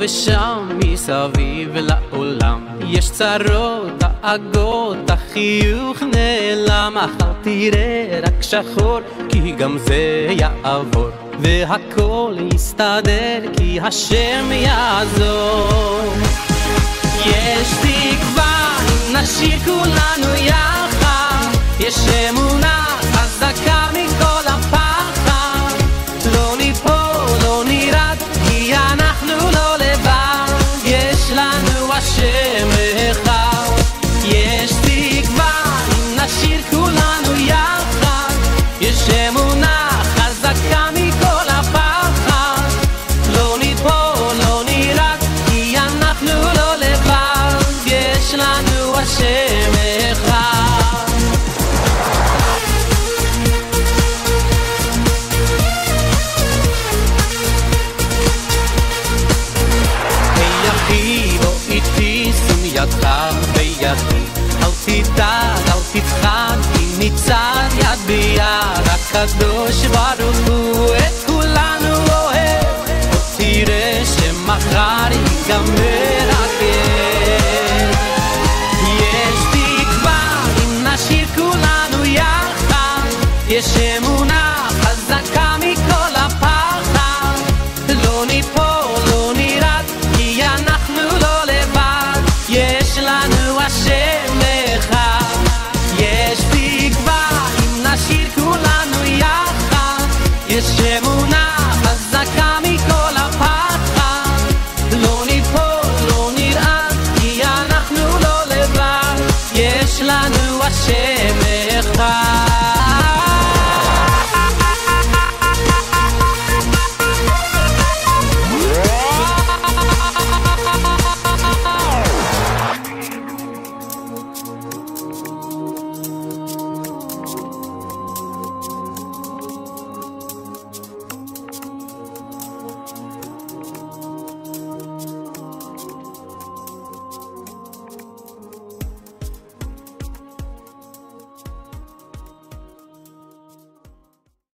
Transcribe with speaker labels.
Speaker 1: ושם מסביב לעולם יש צרות, דאגות, החיוך נעלם, מחר תראה רק שחור, כי גם זה יעבור והכל יסתדר, כי השם יעזור. יש תקווה אם נשיר כולנו יחד, יש אמונה חזקה מכל הפחד, לא ניפול, לא נרד, כי אנחנו לא לבד, יש לנו השם אחד. יש תקווה אם נשיר כולנו יחד, יש אמונה חזקה מכל הפחד, לא ניפול, לא נרד, כי אנחנו לא לבד, יש לנו השם אחד. היי אחי בוא איתי, שים ידך בידי, אל תדאג אל תפחד, כי ניצד יד ביד, הקדוש ברוך הוא את כולנו אוהב, בוא תראה שמחר ייגמר הכאב. יש תקווה אם נשיר כולנו יחד, יש אמונה חזקה מכל הפחד, לא ניפול, לא נרד, כי אנחנו לא לבד, יש לנו השם אחד. יש תקווה אם נשיר כולנו יחד, יש אמונה